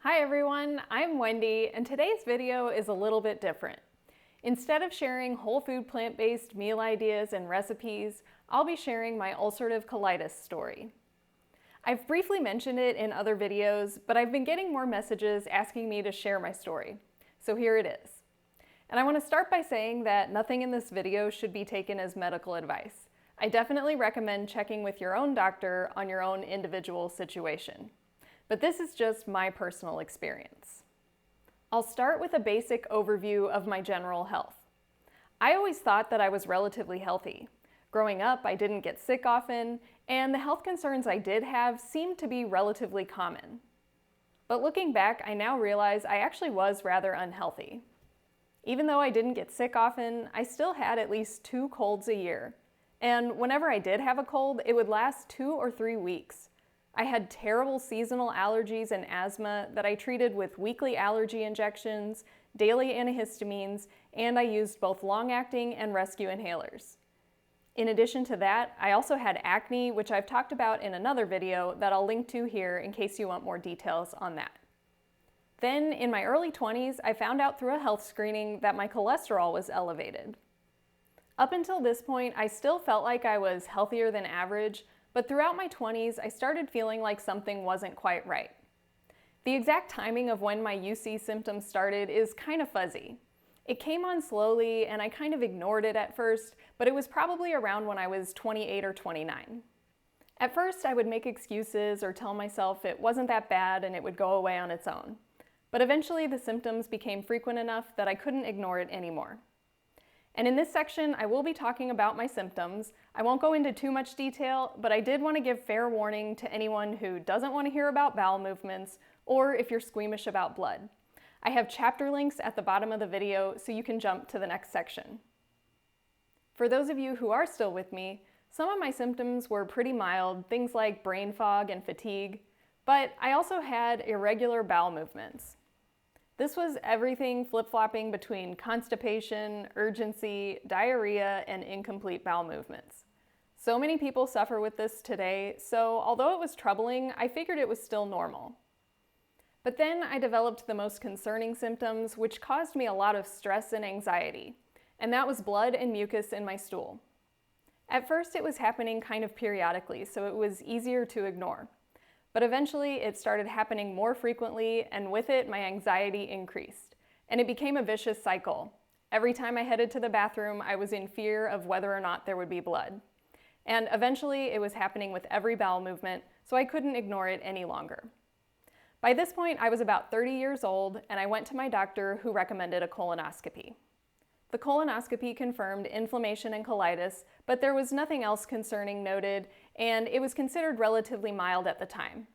Hi everyone, I'm Wendy, and today's video is a little bit different. Instead of sharing whole food plant-based meal ideas and recipes, I'll be sharing my ulcerative colitis story. I've briefly mentioned it in other videos, but I've been getting more messages asking me to share my story. So here it is. And I want to start by saying that nothing in this video should be taken as medical advice. I definitely recommend checking with your own doctor on your own individual situation. But this is just my personal experience. I'll start with a basic overview of my general health. I always thought that I was relatively healthy. Growing up, I didn't get sick often, and the health concerns I did have seemed to be relatively common. But looking back, I now realize I actually was rather unhealthy. Even though I didn't get sick often, I still had at least 2 colds a year. And whenever I did have a cold, it would last 2 or 3 weeks. I had terrible seasonal allergies and asthma that I treated with weekly allergy injections, daily antihistamines, and I used both long-acting and rescue inhalers. In addition to that, I also had acne, which I've talked about in another video that I'll link to here in case you want more details on that. Then, in my early 20s, I found out through a health screening that my cholesterol was elevated. Up until this point, I still felt like I was healthier than average, but throughout my 20s, I started feeling like something wasn't quite right. The exact timing of when my UC symptoms started is kind of fuzzy. It came on slowly, and I kind of ignored it at first, but it was probably around when I was 28 or 29. At first, I would make excuses or tell myself it wasn't that bad and it would go away on its own. But eventually, the symptoms became frequent enough that I couldn't ignore it anymore. And in this section, I will be talking about my symptoms. I won't go into too much detail, but I did want to give fair warning to anyone who doesn't want to hear about bowel movements, or if you're squeamish about blood. I have chapter links at the bottom of the video so you can jump to the next section. For those of you who are still with me, some of my symptoms were pretty mild, things like brain fog and fatigue, but I also had irregular bowel movements. This was everything flip-flopping between constipation, urgency, diarrhea, and incomplete bowel movements. So many people suffer with this today, so although it was troubling, I figured it was still normal. But then I developed the most concerning symptoms, which caused me a lot of stress and anxiety, and that was blood and mucus in my stool. At first it was happening kind of periodically, so it was easier to ignore. But eventually it started happening more frequently, and with it my anxiety increased. And it became a vicious cycle. Every time I headed to the bathroom, I was in fear of whether or not there would be blood. And eventually it was happening with every bowel movement, so I couldn't ignore it any longer. By this point, I was about 30 years old, and I went to my doctor who recommended a colonoscopy. The colonoscopy confirmed inflammation and colitis, but there was nothing else concerning noted, and it was considered relatively mild at the time.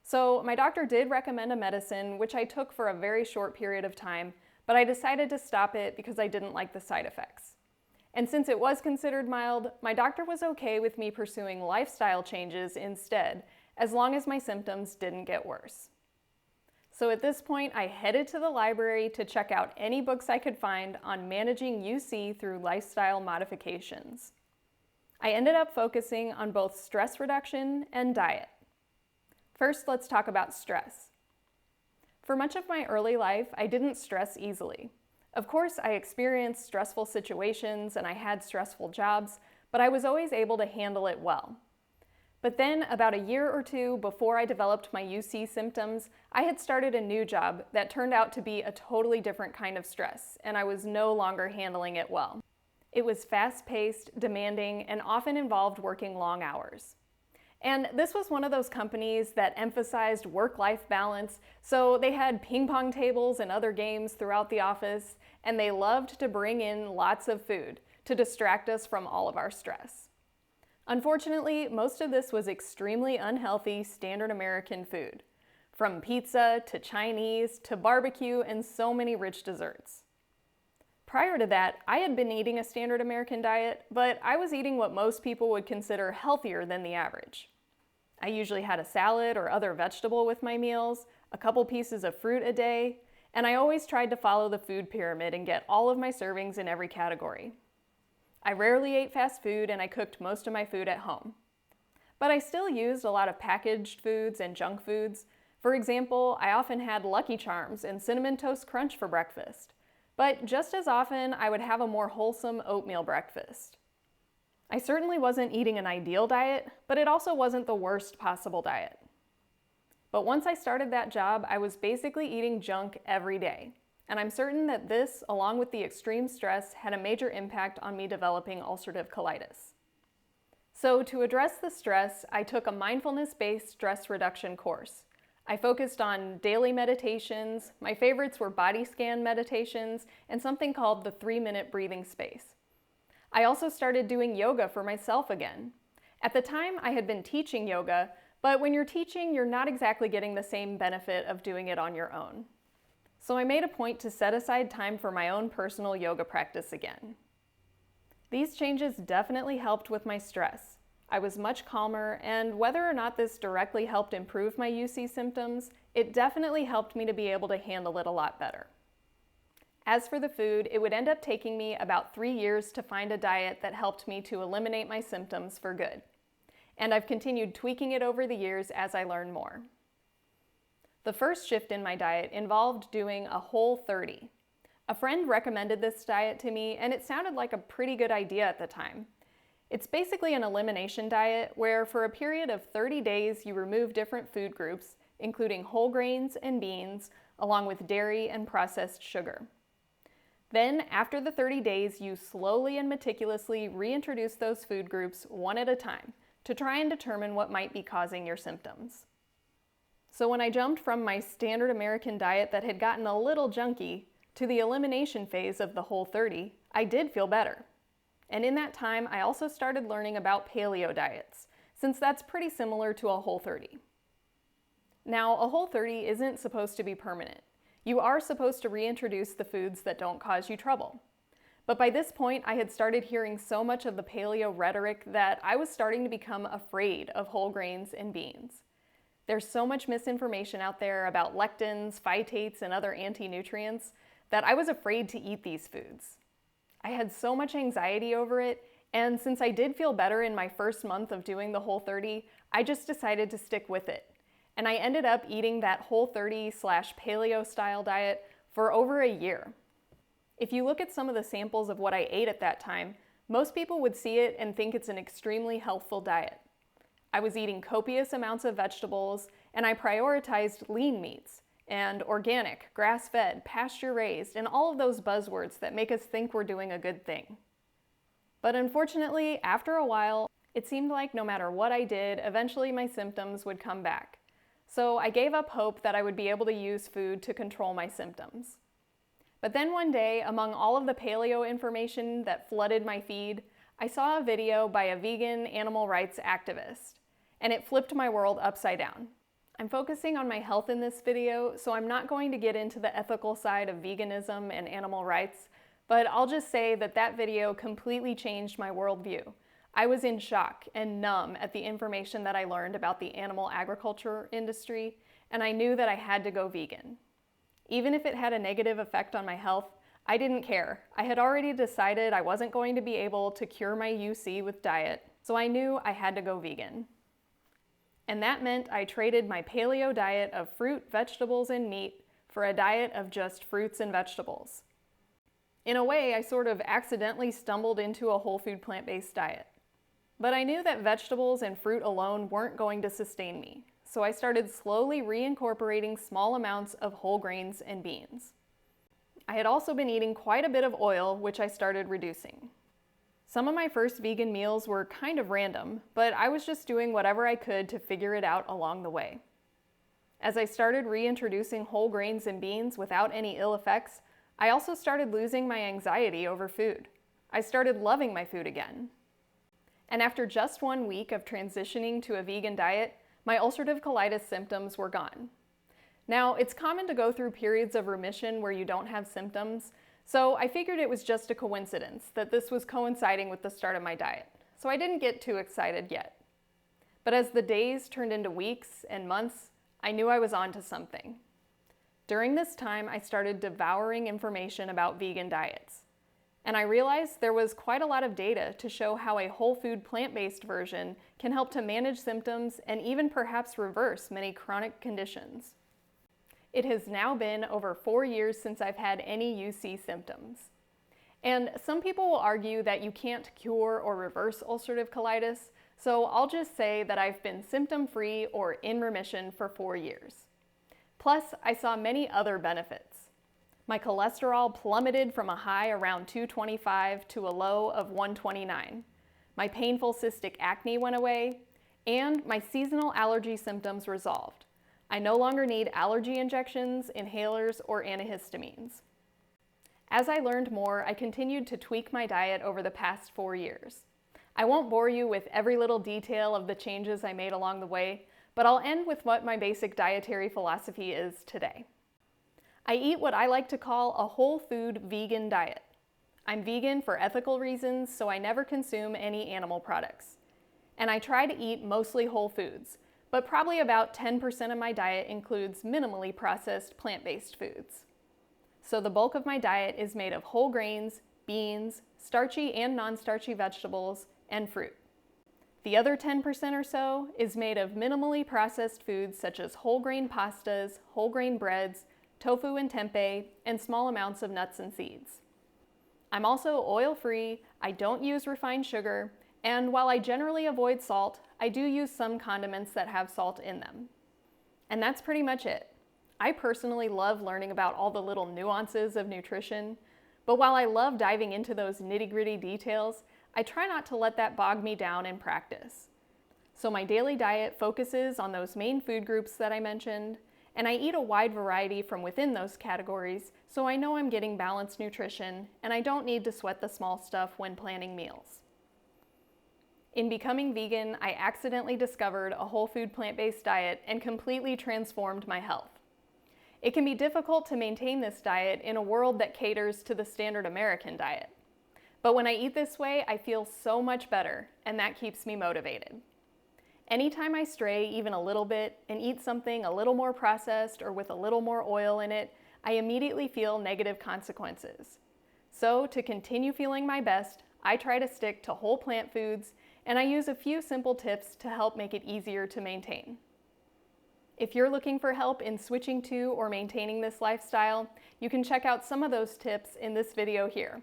So my doctor did recommend a medicine, which I took for a very short period of time, but I decided to stop it because I didn't like the side effects. And since it was considered mild, my doctor was okay with me pursuing lifestyle changes instead, as long as my symptoms didn't get worse. So at this point, I headed to the library to check out any books I could find on managing UC through lifestyle modifications. I ended up focusing on both stress reduction and diet. First, let's talk about stress. For much of my early life, I didn't stress easily. Of course, I experienced stressful situations and I had stressful jobs, but I was always able to handle it well. But then, about a year or 2 before I developed my UC symptoms, I had started a new job that turned out to be a totally different kind of stress, and I was no longer handling it well. It was fast-paced, demanding, and often involved working long hours. And this was one of those companies that emphasized work-life balance, so they had ping pong tables and other games throughout the office, and they loved to bring in lots of food to distract us from all of our stress. Unfortunately, most of this was extremely unhealthy standard American food, from pizza to Chinese to barbecue and so many rich desserts. Prior to that, I had been eating a standard American diet, but I was eating what most people would consider healthier than the average. I usually had a salad or other vegetable with my meals, a couple pieces of fruit a day, and I always tried to follow the food pyramid and get all of my servings in every category. I rarely ate fast food, and I cooked most of my food at home. But I still used a lot of packaged foods and junk foods. For example, I often had Lucky Charms and Cinnamon Toast Crunch for breakfast, but just as often I would have a more wholesome oatmeal breakfast. I certainly wasn't eating an ideal diet, but it also wasn't the worst possible diet. But once I started that job, I was basically eating junk every day. And I'm certain that this, along with the extreme stress, had a major impact on me developing ulcerative colitis. So to address the stress, I took a mindfulness-based stress reduction course. I focused on daily meditations. My favorites were body scan meditations and something called the 3-minute breathing space. I also started doing yoga for myself again. At the time, I had been teaching yoga, but when you're teaching, you're not exactly getting the same benefit of doing it on your own. So I made a point to set aside time for my own personal yoga practice again. These changes definitely helped with my stress. I was much calmer, and whether or not this directly helped improve my UC symptoms, it definitely helped me to be able to handle it a lot better. As for the food, it would end up taking me about 3 years to find a diet that helped me to eliminate my symptoms for good. And I've continued tweaking it over the years as I learn more. The first shift in my diet involved doing a Whole30. A friend recommended this diet to me, and it sounded like a pretty good idea at the time. It's basically an elimination diet where for a period of 30 days you remove different food groups, including whole grains and beans, along with dairy and processed sugar. Then, after the 30 days, you slowly and meticulously reintroduce those food groups one at a time to try and determine what might be causing your symptoms. So when I jumped from my standard American diet that had gotten a little junky to the elimination phase of the Whole30, I did feel better. And in that time, I also started learning about Paleo diets, since that's pretty similar to a Whole30. Now, a Whole30 isn't supposed to be permanent. You are supposed to reintroduce the foods that don't cause you trouble. But by this point, I had started hearing so much of the paleo rhetoric that I was starting to become afraid of whole grains and beans. There's so much misinformation out there about lectins, phytates, and other anti-nutrients that I was afraid to eat these foods. I had so much anxiety over it, and since I did feel better in my first month of doing the Whole30, I just decided to stick with it. And I ended up eating that Whole30/paleo style diet for over a year. If you look at some of the samples of what I ate at that time, most people would see it and think it's an extremely healthful diet. I was eating copious amounts of vegetables, and I prioritized lean meats, and organic, grass-fed, pasture-raised, and all of those buzzwords that make us think we're doing a good thing. But unfortunately, after a while, it seemed like no matter what I did, eventually my symptoms would come back. So I gave up hope that I would be able to use food to control my symptoms. But then one day, among all of the paleo information that flooded my feed, I saw a video by a vegan animal rights activist, and it flipped my world upside down. I'm focusing on my health in this video, so I'm not going to get into the ethical side of veganism and animal rights, but I'll just say that that video completely changed my worldview. I was in shock and numb at the information that I learned about the animal agriculture industry, and I knew that I had to go vegan. Even if it had a negative effect on my health, I didn't care. I had already decided I wasn't going to be able to cure my UC with diet, so I knew I had to go vegan. And that meant I traded my paleo diet of fruit, vegetables, and meat for a diet of just fruits and vegetables. In a way, I sort of accidentally stumbled into a whole food plant-based diet. But I knew that vegetables and fruit alone weren't going to sustain me, so I started slowly reincorporating small amounts of whole grains and beans. I had also been eating quite a bit of oil, which I started reducing. Some of my first vegan meals were kind of random, but I was just doing whatever I could to figure it out along the way. As I started reintroducing whole grains and beans without any ill effects, I also started losing my anxiety over food. I started loving my food again. And after just 1 week of transitioning to a vegan diet, my ulcerative colitis symptoms were gone. Now, it's common to go through periods of remission where you don't have symptoms, so I figured it was just a coincidence that this was coinciding with the start of my diet, so I didn't get too excited yet. But as the days turned into weeks and months, I knew I was onto something. During this time, I started devouring information about vegan diets. and I realized there was quite a lot of data to show how a whole food plant-based version can help to manage symptoms and even perhaps reverse many chronic conditions. It has now been over 4 years since I've had any UC symptoms. And some people will argue that you can't cure or reverse ulcerative colitis, so I'll just say that I've been symptom-free or in remission for 4 years. Plus, I saw many other benefits. My cholesterol plummeted from a high around 225 to a low of 129. My painful cystic acne went away, and my seasonal allergy symptoms resolved. I no longer need allergy injections, inhalers, or antihistamines. As I learned more, I continued to tweak my diet over the past 4 years. I won't bore you with every little detail of the changes I made along the way, but I'll end with what my basic dietary philosophy is today. I eat what I like to call a whole food vegan diet. I'm vegan for ethical reasons, so I never consume any animal products. And I try to eat mostly whole foods, but probably about 10% of my diet includes minimally processed plant-based foods. So the bulk of my diet is made of whole grains, beans, starchy and non-starchy vegetables, and fruit. The other 10% or so is made of minimally processed foods such as whole grain pastas, whole grain breads, tofu and tempeh, and small amounts of nuts and seeds. I'm also oil-free, I don't use refined sugar, and while I generally avoid salt, I do use some condiments that have salt in them. And that's pretty much it. I personally love learning about all the little nuances of nutrition, but while I love diving into those nitty-gritty details, I try not to let that bog me down in practice. So my daily diet focuses on those main food groups that I mentioned, and I eat a wide variety from within those categories, so I know I'm getting balanced nutrition, and I don't need to sweat the small stuff when planning meals. In becoming vegan, I accidentally discovered a whole food plant-based diet and completely transformed my health. It can be difficult to maintain this diet in a world that caters to the standard American diet. But when I eat this way, I feel so much better, and that keeps me motivated. Anytime I stray even a little bit and eat something a little more processed or with a little more oil in it, I immediately feel negative consequences. So to continue feeling my best, I try to stick to whole plant foods, and I use a few simple tips to help make it easier to maintain. If you're looking for help in switching to or maintaining this lifestyle, you can check out some of those tips in this video here.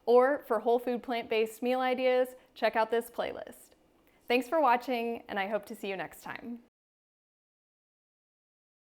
Or for whole food plant-based meal ideas, check out this playlist. Thanks for watching, and I hope to see you next time.